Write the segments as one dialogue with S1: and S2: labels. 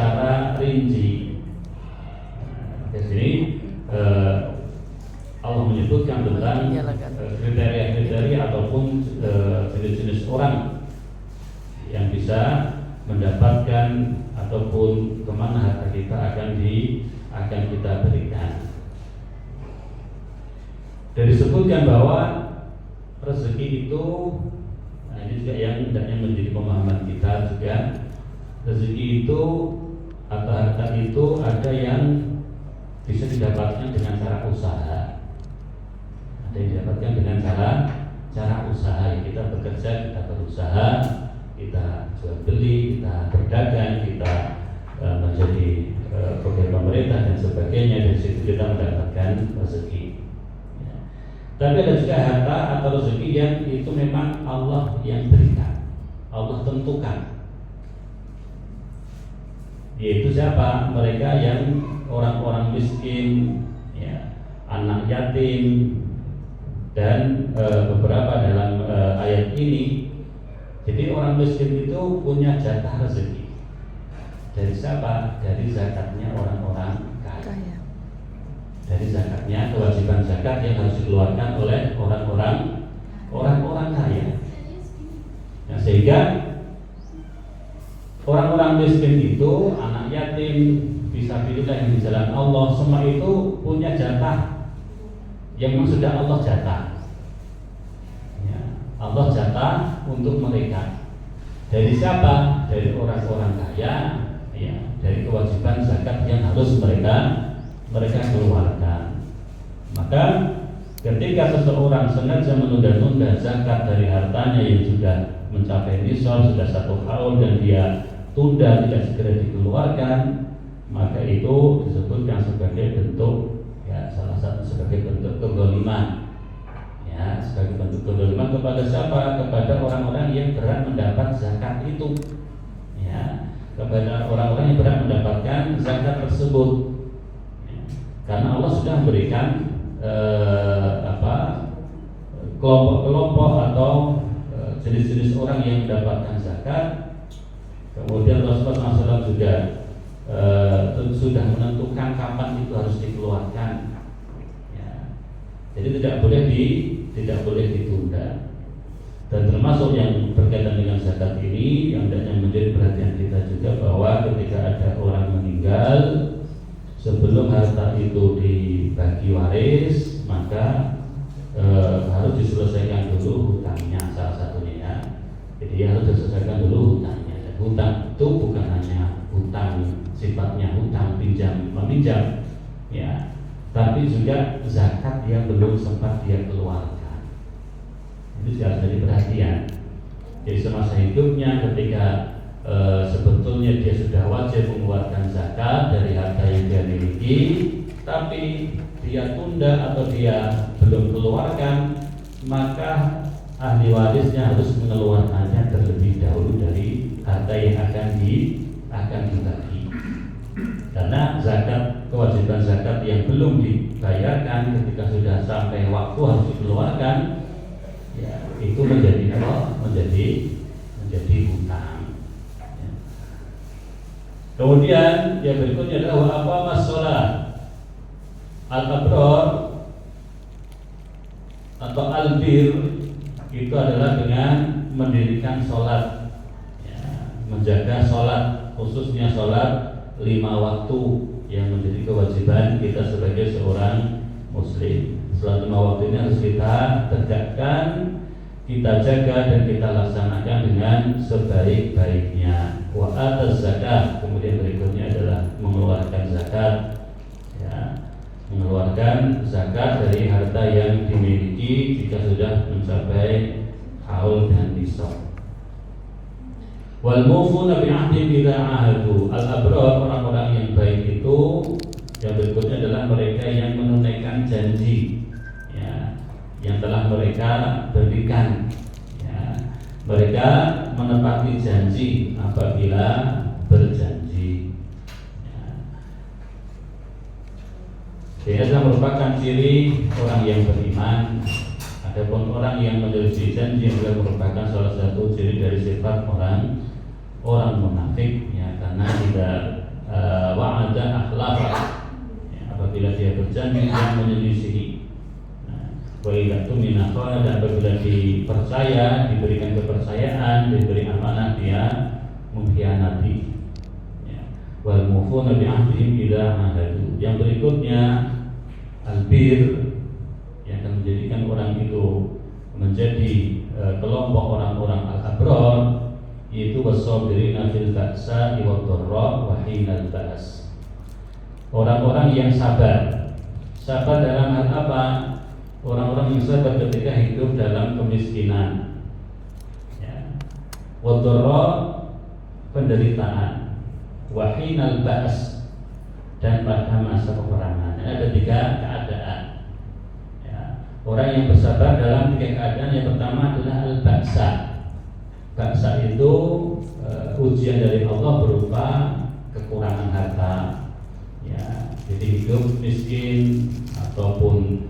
S1: secara rinci. Di sini Allah menyebutkan tentang kriteria-kriteria ataupun jenis-jenis orang yang bisa mendapatkan ataupun kemana harta kita akan kita berikan. Dan disebutkan bahwa rezeki itu, nah ini juga yang hendaknya menjadi pemahaman kita juga. Rezeki itu atau harta itu ada yang bisa didapatkan dengan cara usaha, ada yang didapatkan dengan cara usaha. Ya, kita bekerja, kita berusaha, kita jual beli, kita berdagang, kita menjadi pegawai pemerintah dan sebagainya. Dari situ kita mendapatkan rezeki. Ya. Tapi ada juga harta atau rezeki yang itu memang Allah yang berikan, Allah tentukan. Yaitu siapa? Mereka yang orang-orang miskin, ya, anak yatim, dan beberapa dalam ayat ini. Jadi orang miskin itu punya jatah rezeki. Dari siapa? Dari zakatnya orang-orang kaya. Dari zakatnya, kewajiban zakat yang harus dikeluarkan oleh orang-orang kaya. Nah, sehingga orang-orang miskin itu, anak yatim, fisabilillah yang di jalan Allah, semua itu punya jatah yang sudah Allah jatah. Ya, Allah jatah untuk mereka. Dari siapa? Dari orang-orang kaya, ya, dari kewajiban zakat yang harus mereka keluarkan. Maka ketika seseorang sengaja menunda-nunda zakat dari hartanya yang sudah mencapai nisab, sudah 1 tahun, dan dia tunda tidak segera dikeluarkan, maka itu disebutkan sebagai bentuk, ya, salah satu sebagai bentuk kezaliman. Ya, sebagai bentuk kezaliman kepada siapa? Kepada orang-orang yang berhak mendapat zakat itu. Ya, kepada orang-orang yang berhak mendapatkan zakat tersebut. Ya, karena Allah sudah memberikan kelompok-kelompok atau jenis-jenis orang yang mendapatkan zakat. Kemudian Rasulullah SAW juga sudah menentukan kapan itu harus dikeluarkan. Ya. Jadi tidak boleh ditunda. Dan termasuk yang berkaitan dengan zakat ini yang hendaknya menjadi perhatian kita juga, bahwa ketika ada orang meninggal, sebelum harta itu dibagi waris, maka harus diselesaikan dulu hutangnya, salah satunya, ya. Jadi harus diselesaikan dulu hutangnya. Hutang itu bukan hanya hutang sifatnya hutang pinjam meminjam, ya, tapi juga zakat yang belum sempat dia keluarkan. Itu harus jadi perhatian. Jadi semasa hidupnya, ketika sebetulnya dia sudah wajib mengeluarkan zakat dari harta yang dia miliki, tapi dia tunda atau dia belum keluarkan, maka ahli warisnya harus mengeluarkannya terlebih dahulu dari harta yang akan dibagi. Karena zakat, kewajiban zakat yang belum dibayarkan ketika sudah sampai waktu harus dikeluarkan, ya, itu menjadi apa? Menjadi hutang. Ya. Kemudian yang berikutnya adalah apa? Masalah al-abrar atau al-bir, itu adalah dengan mendirikan sholat, ya, menjaga sholat, khususnya sholat 5 waktu yang menjadi kewajiban kita sebagai seorang muslim. Sholat 5 waktu ini harus kita tegakkan, kita jaga, dan kita laksanakan dengan sebaik-baiknya. Wa ataz zakat, kemudian berikutnya adalah mengeluarkan zakat, ya, mengeluarkan zakat dari harta yang dimiliki jika sudah mencapai haul dan nisab. Wal mufuna bi ahdihim idza ahadu. Al-abrar, orang-orang yang baik itu, yang berikutnya adalah mereka yang menunaikan janji, ya, yang telah mereka berikan, ya. Mereka menepati janji apabila berjanji. Ini adalah merupakan ciri orang yang beriman. Adapun orang yang menyelisih janji adalah merupakan salah satu ciri dari sifat orang munafik, ya, karena tidak idza wa'ada akhlafa, ya, apabila dia berjanji dia menyelisihi. Wa idza tumina khana, dan apabila dipercaya, diberikan kepercayaan, diberi amanah, dia mengkhianati. Wal mufuna bi ahdihim idza ahadu. Yang berikutnya albir, yang akan menjadikan orang itu menjadi kelompok orang-orang al-abrar, yaitu wasabirina fil ba'sa wa dharra wa hinal ba's. Orang-orang yang sabar. Sabar dalam hal apa? Orang-orang yang sabar ketika hidup dalam kemiskinan, ya. Wa dharra, penderitaan, wahinal ba's, dan pada masa peperangan. Ada 3 keadaan, ya. Orang yang bersabar dalam 3 keadaan. Yang pertama adalah al-ba'sa. Ba'sa itu ujian dari Allah berupa kekurangan harta, ya. Jadi hidup miskin ataupun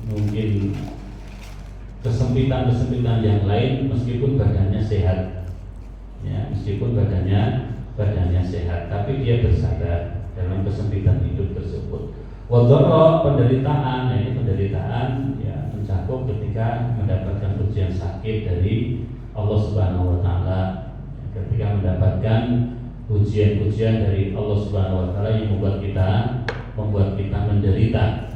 S1: mungkin kesempitan yang lain, meskipun badannya sehat, ya, meskipun badannya sehat, tapi dia bersabar dalam kesempitan hidup tersebut. Wadharra, penderitaan, ini penderitaan ya mencakup ketika mendapatkan ujian sakit dari Allah Subhanahu wa taala, ketika mendapatkan ujian-ujian dari Allah Subhanahu wa taala yang membuat kita menderita.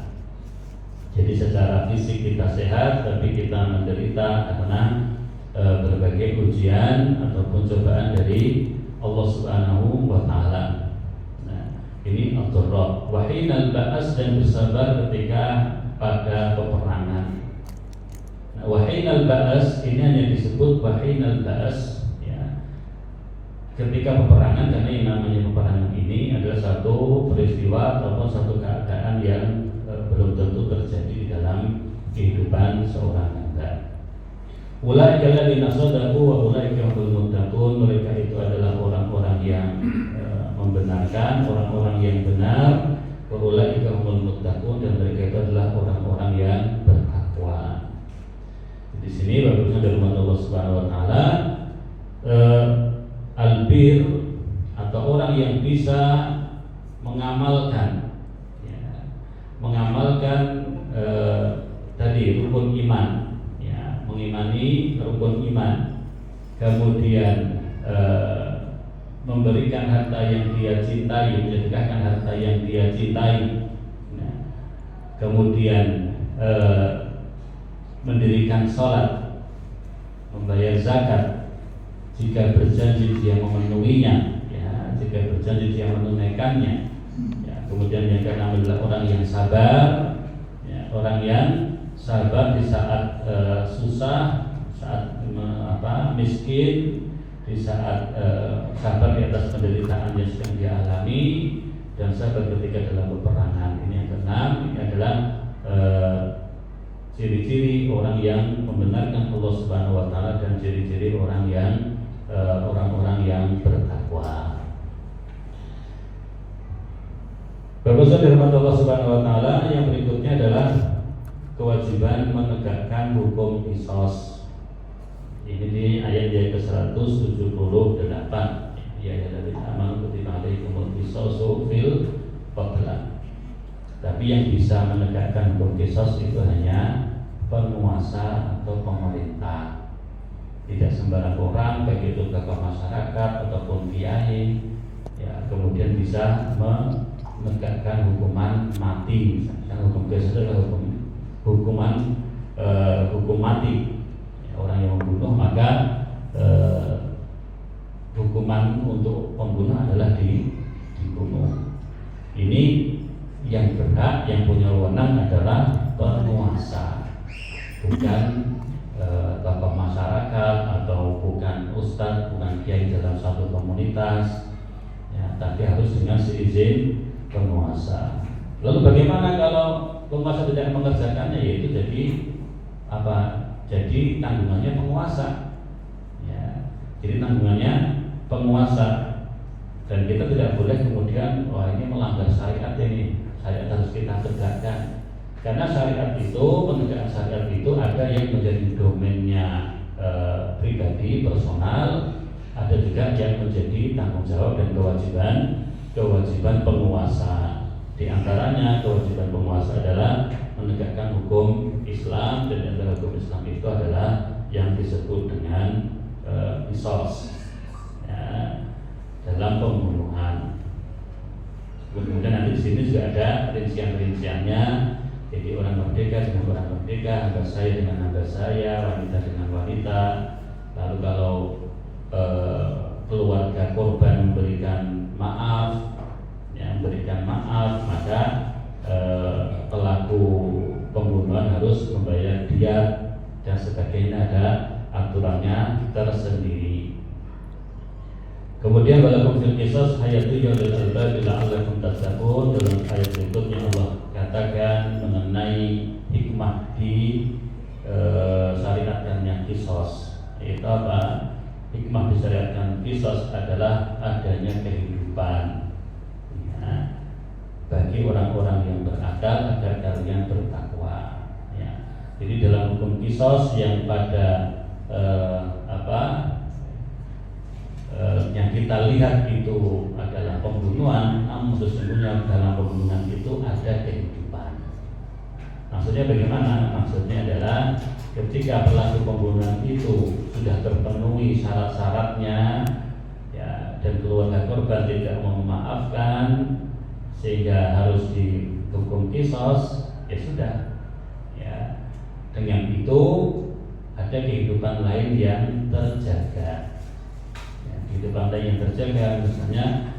S1: Jadi secara fisik kita sehat, tapi kita menderita karena berbagai ujian ataupun cobaan dari Allah Subhanahu wa taala. Nah, ini ad-dharra. Wa hinal ba's, dan bersabar ketika pada peperangan. Nah, wa hinal ba's ini hanya disebut wa hinal ba's, ya, ketika peperangan, karena yang namanya peperangan ini adalah satu peristiwa ataupun satu keadaan yang belum tentu terjadi di dalam kehidupan seorang hamba. Ulaika alladziina shadaqu wa ulaika humul muttaqun. Mereka itu adalah orang-orang yang membenarkan, orang-orang yang benar. Wa ulaika humul muttaqun, dan mereka itu adalah orang-orang yang bertakwa. Di sini bagusnya dari Allah Subhanahu wa taala, albir atau orang yang bisa mengamalkan, ya, tadi rukun iman, ya, mengimani rukun iman, kemudian memberikan harta yang dia cintai, mensedekahkan harta yang dia cintai, nah, kemudian mendirikan sholat, membayar zakat, jika berjanji dia memenuhinya, ya, jika berjanji dia menunaikannya, ya, kemudian yang keenam adalah orang yang sabar, ya, orang yang sabar di saat susah, saat miskin, di saat sabar di atas penderitaan yang sedang dia alami, dan sabar ketika dalam peperangan. Ini yang keenam. Ini adalah ciri-ciri orang yang membenarkan Allah Subhanahu wa taala, dan ciri-ciri orang yang bertakwa. Bagus dari Allah Subhanahu wa taala, yang berikutnya adalah kewajiban menegakkan hukum qisas. Ini di ayat yang ke-178, ya dari amal kutiba alaikumul qisasu fil qatl. Tapi yang bisa menegakkan hukum qisas itu hanya penguasa atau pemerintah. Tidak sembarang orang, baik itu tokoh masyarakat ataupun kiai, ya, kemudian bisa menegakkan hukuman mati. Misalkan hukum qisas adalah hukum mati. Ya, orang yang membunuh, maka hukuman untuk pembunuh adalah dibunuh. Ini yang berhak, yang punya wewenang adalah penguasa, bukan tokoh masyarakat atau bukan ustadz, bukan kiai dalam satu komunitas, ya, tapi harus dengan seizin penguasa. Lalu bagaimana kalau penguasa tidak mengerjakannya? Yaitu jadi apa? Jadi tanggungannya penguasa, ya, jadi tanggungannya penguasa. Dan kita tidak boleh kemudian, wah ini melanggar syariat, ini syariat harus kita tegakkan. Karena syariat itu, penegakan syariat itu ada yang menjadi domainnya pribadi, personal, ada juga yang menjadi tanggung jawab dan kewajiban penguasa. Di antaranya kewajiban penguasa adalah menegakkan hukum Islam, dan antara hukum Islam itu adalah yang disebut dengan qisas, ya, dalam pembunuhan. Kemudian nanti di sini juga ada rincian-rinciannya. Jadi orang merdeka dengan orang merdeka, hamba saya dengan hamba saya, wanita dengan wanita. Lalu kalau keluarga korban memberikan maaf, maka pelaku pembunuhan harus membayar diat dan sebagainya, ada aturannya tersendiri. Kemudian walakum fil qisas hayatu ya lil albab la'allakum tattaqun. Dalam ayat berikutnya Allah katakan mengenai hikmah di syariatkannya qisas. Yaitu apa? Hikmah disyariatkan qisas adalah adanya kehidupan, ya, bagi orang-orang yang berakal agar kalian bertakwa, ya. Jadi dalam hukum qisas yang pada yang kita lihat itu adalah pembunuhan, namun sesungguhnya dalam pembunuhan itu ada kehidupan. Maksudnya bagaimana? Maksudnya adalah ketika pelaku pembunuhan itu sudah terpenuhi syarat-syaratnya, ya, dan keluarga korban tidak mau memaafkan sehingga harus dihukum qisas, ya sudah, ya, dengan itu ada kehidupan lain yang terjaga. Kehidupan lain yang terjaga, misalnya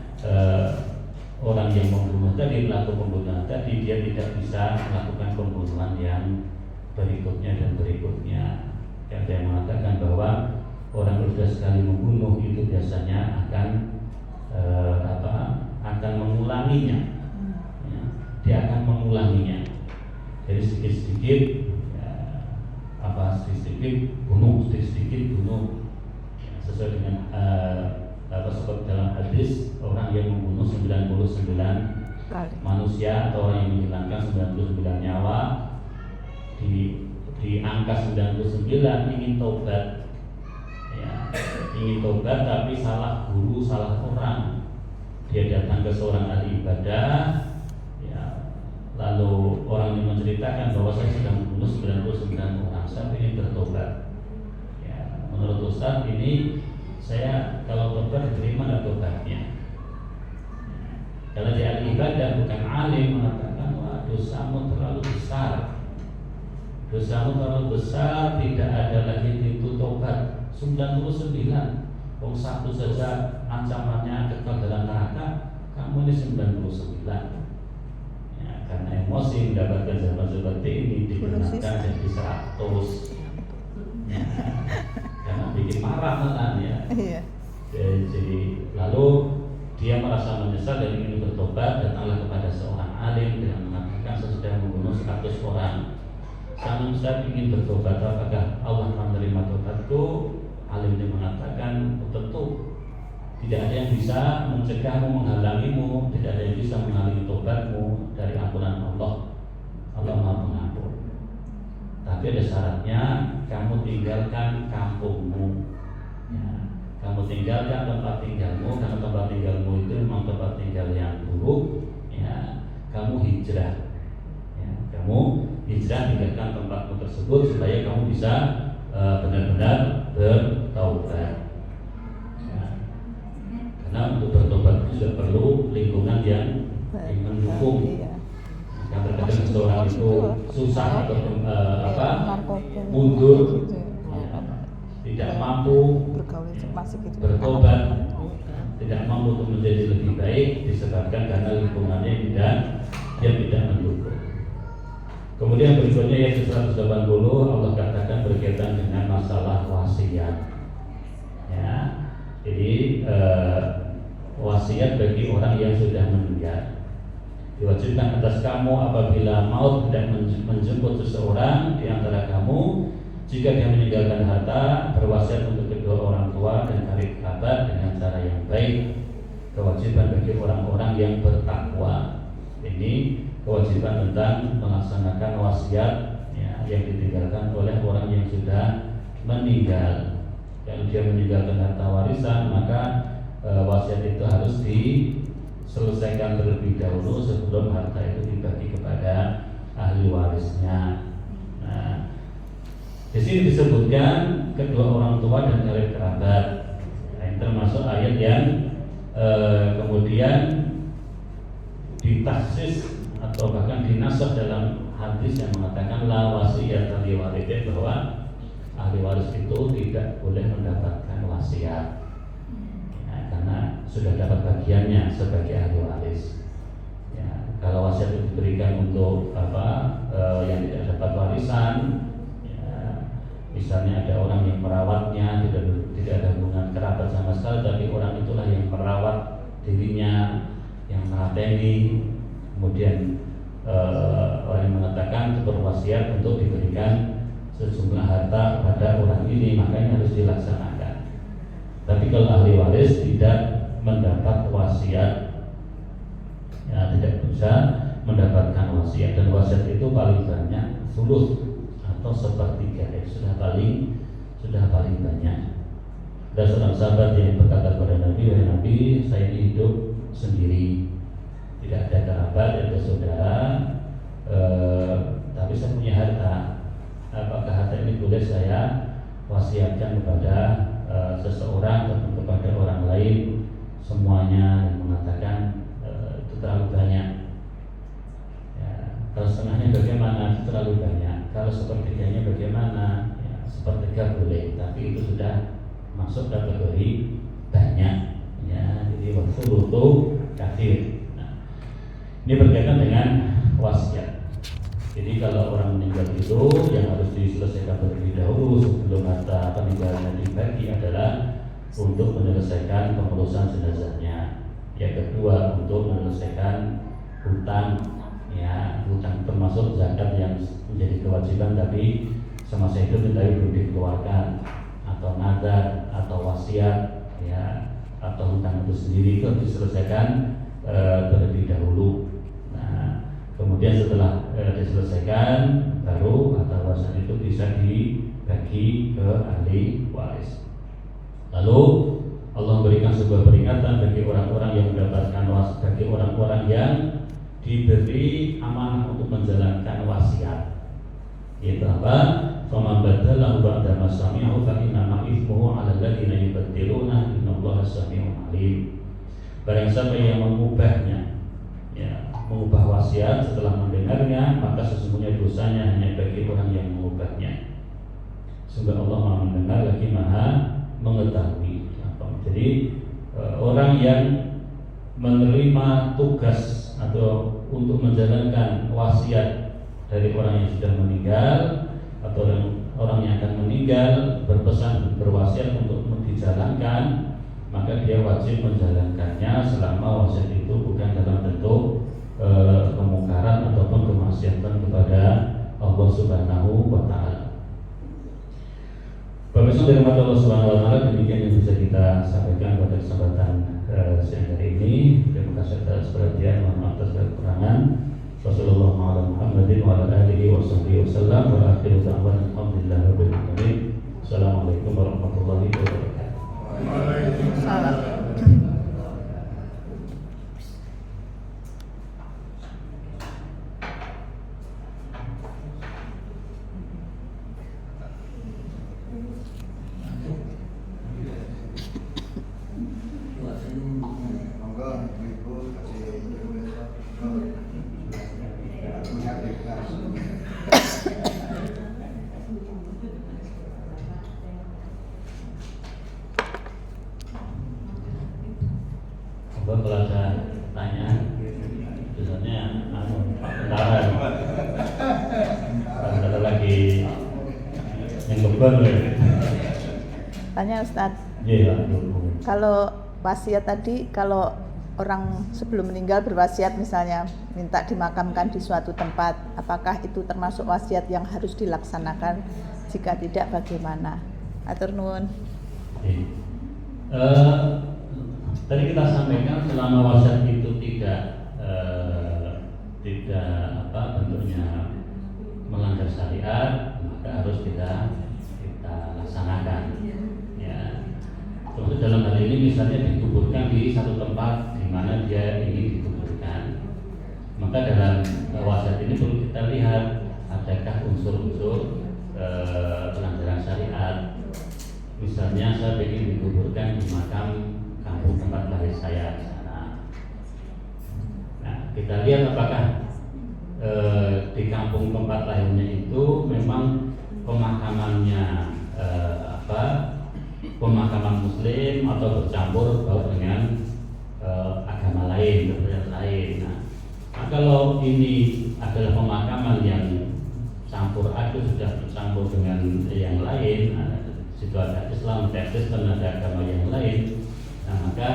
S1: orang yang membunuh tadi, pelaku pembunuhan tadi, dia tidak bisa melakukan pembunuhan yang berikutnya dan berikutnya. Ada yang mengatakan bahwa orang yang sudah sekali membunuh itu biasanya akan mengulanginya, ya, dia akan mengulanginya. Jadi sedikit-sedikit, ya, sedikit-sedikit bunuh, sesuai dengan seperti dalam hadis, orang yang membunuh 99 manusia atau orang yang menghilangkan 99 nyawa, di angka 99 ingin tobat, ya, tapi salah guru, salah orang. Dia datang ke seorang ahli ibadah, ya, lalu orang yang menceritakan bahwa saya sedang membunuh 99 orang, saya ingin bertobat. Menurut Ustaz ini saya kalau tobat diterima nggak tobatnya? Kalau dia ahli ibadah bukan alim, mengatakan wah dosamu terlalu besar, tidak ada lagi pintu tobat. 99, satu saja ancamannya kekal dalam neraka, kamu ini 99. Ya, karena emosi mendapatkan zaman seperti ini digunakan jadi 100. Ya. Karena bikin marah malah, ya. Jadi lalu dia merasa menyesal dan ingin bertobat, datanglah kepada seorang alim dengan mengatakan saya sudah membunuh 100 orang. Saya ingin bertobat, apakah Allah akan menerima tobatku? Alim dia mengatakan tentu tidak ada yang bisa mencegahmu, menghalangimu, tidak ada yang bisa menghalangi tobatmu dari ampunan Allah. Allah Maha Pengampun. Tapi ada syaratnya, kamu tinggalkan kampungmu, ya. Kamu tinggalkan tempat tinggalmu, karena tempat tinggalmu itu memang tempat tinggal yang buruk, ya. Kamu hijrah, ya. Kamu hijrah, tinggalkan tempatmu tersebut supaya kamu bisa benar-benar bertaubat, ya. Karena untuk bertobat itu sudah perlu lingkungan yang mendukung. Kadang-kadang seseorang itu susah atau mundur, ya, tidak mampu bertobat, tidak mampu untuk menjadi lebih baik disebabkan karena lingkungannya dia tidak mendukung. Kemudian berikutnya ayat 180 Allah katakan berkaitan dengan masalah wasiat, ya. Jadi wasiat bagi orang yang sudah meninggal. Diwajibkan atas kamu apabila maut hendak menjemput seseorang di antara kamu, jika dia meninggalkan harta, berwasiat untuk kedua orang tua dan karib kerabat dengan cara yang baik. Kewajiban bagi orang-orang yang bertakwa. Ini kewajiban tentang melaksanakan wasiat, ya, yang ditinggalkan oleh orang yang sudah meninggal. Kalau dia meninggalkan harta warisan, maka wasiat itu harus diselesaikan terlebih dahulu sebelum harta itu dibagi kepada ahli warisnya. Nah, di sini disebutkan kedua orang tua dan karib kerabat. Nah, ini termasuk ayat yang kemudian ditaksis atau bahkan dinasakh dalam hadis yang mengatakan la wasiyata li warithin, bahwa ahli waris itu tidak boleh mendapatkan wasiat ya, karena sudah dapat bagiannya sebagai ahli waris ya. Kalau wasiat itu diberikan untuk yang tidak dapat warisan ya, misalnya ada orang yang merawatnya, tidak ada hubungan kerabat sama sekali, tapi orang itulah yang merawat dirinya, yang merateni, kemudian orang yang mengatakan berwasiat untuk diberikan sejumlah harta pada orang ini, makanya harus dilaksanakan. Tapi kalau ahli waris tidak mendapat wasiat ya, tidak bisa mendapatkan wasiat, dan wasiat itu paling banyak suluh atau sepertiga, sudah paling banyak. Ada seorang sahabat yang berkata kepada Nabi, wahai Nabi, saya ini hidup sendiri, tidak ada kerabat, tidak ada saudara, tapi saya punya harta. Apakah harta ini boleh saya wasiatkan kepada seseorang atau kepada orang lain semuanya? Yang mengatakan itu terlalu banyak ya, kalau setengahnya bagaimana? Itu terlalu banyak. Kalau sepertiganya bagaimana? Ya, sepertiga boleh, tapi itu sudah masuk kategori banyak ya. Jadi waktu itu kafir. Nah, ini berkaitan dengan wasiat. Jadi kalau orang meninggal itu yang harus diselesaikan terlebih dahulu sebelum harta peninggalannya dibagi adalah untuk menyelesaikan pengurusan jenazahnya. Yang kedua, untuk menyelesaikan hutang ya, hutang termasuk zakat yang menjadi kewajiban tapi semasa hidup tapi belum dikeluarkan, atau nadar atau wasiat ya, atau hutang itu sendiri itu diselesaikan terlebih dahulu. Nah, kemudian setelah diselesaikan, baru harta warisan itu bisa dibagi ke ahli waris. Lalu Allah memberikan sebuah peringatan bagi orang-orang yang mendapatkan wasiat, bagi orang-orang yang diberi amanah untuk menjalankan wasiat. Itu apa? Faman badalahu ba'da ma sami'ahu fa innama ithmuhu 'alal ladzina yubaddiluna innallaha sami'un 'alim. Barang siapa yang mengubahnya ya, mengubah wasiat setelah mendengarnya, maka sesungguhnya dosanya hanya bagi orang yang mengubahnya. Sungguh Allah Maha mendengar lagi Maha mengetahui. Jadi orang yang menerima tugas atau untuk menjalankan wasiat dari orang yang sudah meninggal atau orang yang akan meninggal berpesan berwasiat untuk dijalankan, maka dia wajib menjalankannya selama wasiat itu bukan dalam bentuk kemungkaran ataupun kemaksiatan kepada Allah Subhanahu wa Ta'ala. Pemirsa dirahmati Allah Subhanahu wa Ta'ala, demikian yang bisa kita sampaikan pada kesempatan siang hari ini. Terima kasih atas perhatian, mohon maaf atas kekurangan. Wassalamualaikum warahmatullahi wabarakatuh. Wa akhiru da'wana alhamdulillahi rabbil alamin. Assalamualaikum warahmatullahi wabarakatuh.
S2: Waalaikumsalam.
S1: Kalau ada tanya, biasanya tentara ada lagi yang beban ya.
S2: Tanya Ustadz.
S1: Iya.
S2: Kalau wasiat tadi, kalau orang sebelum meninggal berwasiat misalnya minta dimakamkan di suatu tempat, apakah itu termasuk wasiat yang harus dilaksanakan? Jika tidak, bagaimana? Atur nuwun.
S1: Tadi kita sampaikan selama wasiat itu tidak bentuknya melanggar syariat, maka harus kita laksanakan. Ya, Termasuk dalam hal ini misalnya dikuburkan di satu tempat di mana dia ingin dikuburkan. Maka dalam wasiat ini perlu kita lihat adakah unsur-unsur pelanggaran syariat. Misalnya saya ingin dikuburkan di makam kampung tempat lahir saya di sana. Nah, kita lihat apakah di kampung tempat lahirnya itu memang pemakamannya pemakaman Muslim atau bercampur dengan agama lain, kepercayaan lain. Nah, kalau ini adalah pemakaman yang campur aduk, sudah bercampur dengan yang lain, situ ada Islam, ada Kristen, ada agama yang lain. Nah, maka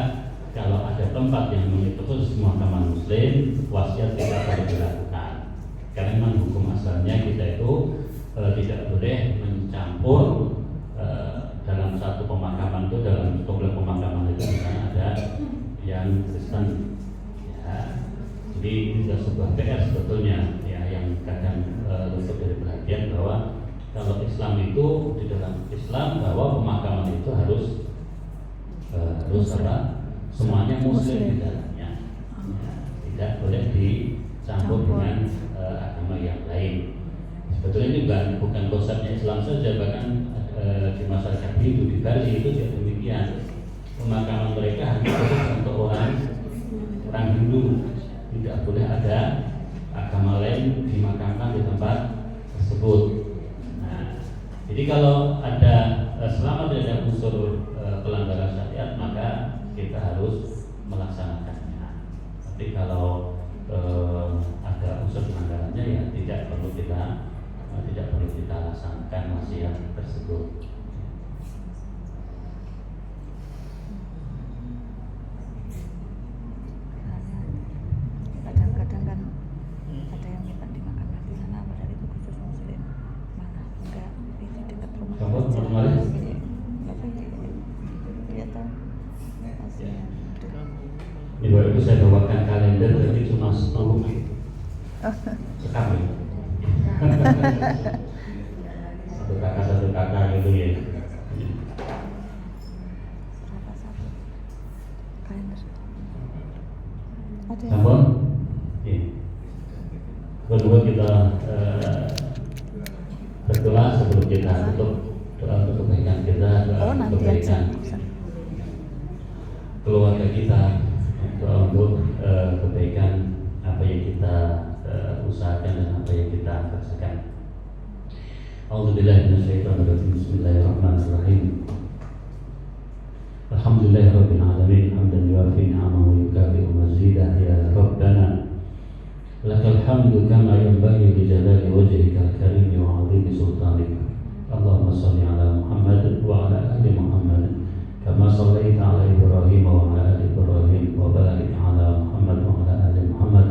S1: kalau ada tempat yang itu khusus pemakaman Muslim, wasiat tidak perlu dilakukan. Karena memang hukum asalnya kita itu tidak boleh mencampur dalam satu pemakaman itu, dalam komplek pemakaman itu misalnya ada yang Kristen, ya. Jadi itu juga sebuah PR sebetulnya, ya, yang kadang luput dari perhatian bahwa kalau Islam itu di dalam Islam bahwa pemakaman itu harus semuanya Muslim di dalamnya, ya, tidak boleh dicampur dengan agama yang lain. Sebetulnya ini bukan konsepnya Islam saja, bahkan di masyarakat Hindu di Bali itu juga demikian. Pemakaman mereka hanya khusus untuk orang Hindu, tidak boleh ada agama lain dimakamkan di tempat tersebut. Nah, jadi kalau ada selama tidak ada unsur pelanggaran syariat, maka kita harus melaksanakannya. Tapi kalau ada unsur pelanggarannya, ya tidak perlu kita laksanakan wasiat tersebut.
S2: Kadang-kadang kan ada yang minta dimakamkan di sana, padahal itu khusus Muslim, malah enggak di dekat rumah.
S1: Contoh kemarin?
S2: Dia tahu wasiat.
S1: Ibu itu saya bawakan kalender, jadi cuma 10 sekali. satu kakak gitu ya. Namun, kedua kita berdoa sebelum kita tutup, doa untuk kebaikan kita, doa untuk kebaikan keluarga kita, doa untuk kebaikan apa yang kita usahakan dan apa yang kita kerjakan. A'udzubillahi minasyaitonirrajim. Bismillahirrahmanirrahim. Alhamdulillahirabbil alamin, hamdan yuwafi ni'amahu wa yukafi'u mazidah. Ya Rabbana lakal hamdu kama yanbaghi li jalali wajhikal karim wa 'azimi sultanik. Allahumma shalli ala Muhammad wa ala ali Muhammad kama shallaita ala Ibrahim wa ala ali Ibrahim, wa barik ala Muhammad wa ala ali Muhammad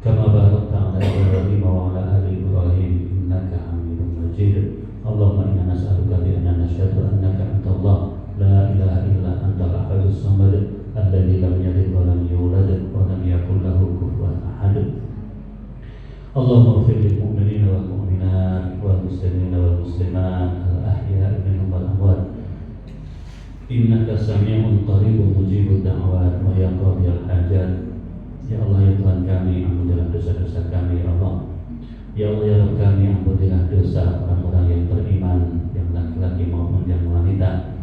S1: kama barakta ala Ibrahim wa ala ali Ibrahim innaka Hamidum Majid. Allahumma inna nas'aluka bi anna nashhadu annaka antallah la ilaha illa antal ahadus samad alladzi lam yalid wa lam yulad wa lam yakul lahu kufuwan ahad. Allahumma ighfir lil mu'minina wal mu'minat wal muslimina wal muslimat al ahya'i minhum wal amwat innaka sami'un qaribun mujibud da'wat wa ya qadiyal hajat. Ya Allah, ya Tuhan kami, ampunilah dosa-dosa kami, ya Allah. Ya Allah, ya Rabb kami, ampunilah dosa orang-orang yang beriman, yang laki-laki maupun yang wanita,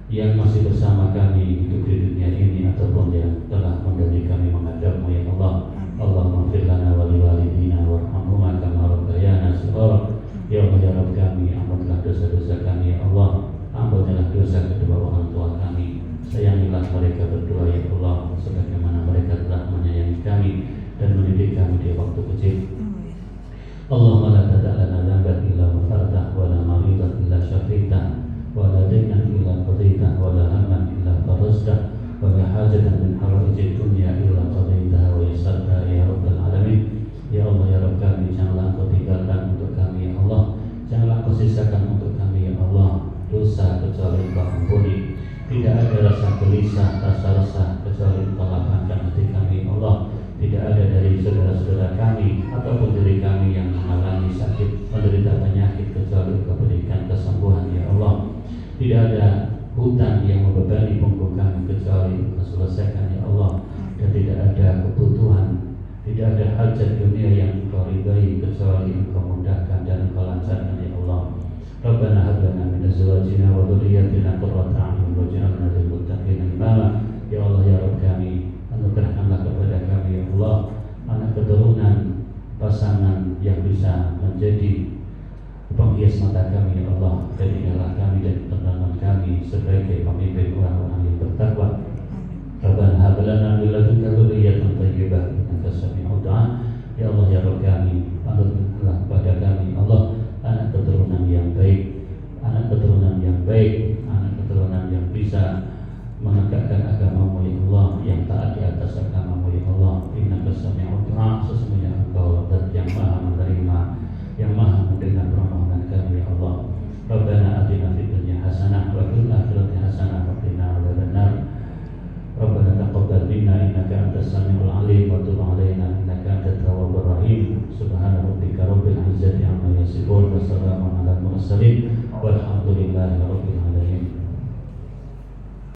S1: yang masih bersama kami hidup di dunia ini ataupun yang telah mendahului kami menghadap-Mu, ya Allah. Allahumma ighfir lana wa liwalidina warhamhuma kama rabbayana shighara. Ya Allah, ya Rabb kami, ampunilah dosa-dosa kami, ya Allah. Ampunilah dosa kedua orang tua kami. Sayangilah mereka berdua, ya Allah, sebagaimana mereka telah menyayangi kami dan mendidik kami di waktu kecil. Allahumma la tada' lana dhanban illa ghafartah, wa la maridan illa syafaitah, wa la daynan illa qadaitah, wa la hamman illa farajtah, wa la hajatan min hawaijid dunya illa qadaitah wa yassartah ya rabbal alamin. Ya Allah, ya Rabb kami, janganlah Engkau tinggalkan untuk kami, ya Allah. Janganlah Engkau sisakan untuk kami, ya Allah, dosa kecuali Engkau ampuni. Tidak ada rasa gelisah, rasa resah kecuali Engkau lapangkan hati kami, ya Allah. Tidak ada dari saudara-saudara kami ataupun diri kami yang mengalami sakit, menderita penyakit kecuali Engkau berikan kesembuhan, ya Allah. Tidak ada hutang yang membebani kecuali Engkau selesaikan ya Allah, dan tidak ada kebutuhan, tidak ada hajat dunia yang Engkau ridai kecuali Engkau mudahkan dan Engkau lancarkan ya Allah. Rabbana hab lana min azwajina wa dhurriyyatina qurrata a'yun waj'alna lil muttaqina imama. Ya Allah ya Rabb kami, anugerahkanlah kepada kami ya Allah anak keturunan pasangan yang bisa menjadi penghias mata kami ya Allah. Jadikanlah kami dan teman-teman kami sebagai pemimpin orang-orang yang bertakwa. Rabbana hab lana min ladunka dzurriyyatan thayyibah innaka sami'ud du'a. Ya Allah ya Rabb kami, anugerahkanlah kepada kami Allah anak keturunan yang baik, anak keturunan yang baik, anak keturunan yang bisa menegakkan agama-Mu ya Allah, yang taat di atas agama-Mu ya Allah. Innaka sami'ud du'a, sesungguhnya Engkau zat yang maha menerima, yang maha mendengar permohonan kami ya Allah. Rabbana atina fid dunya hasanah wa fil akhirati hasanah wa qina adzabannar. Rabbana taqabbal minna innaka antas samiul alim wa tub 'alaina innaka antat tawwabur rahim. Subhana rabbika rabbil izzati amma yasifun wa salamun alal mursalin walhamdulillahi rabbil alamin.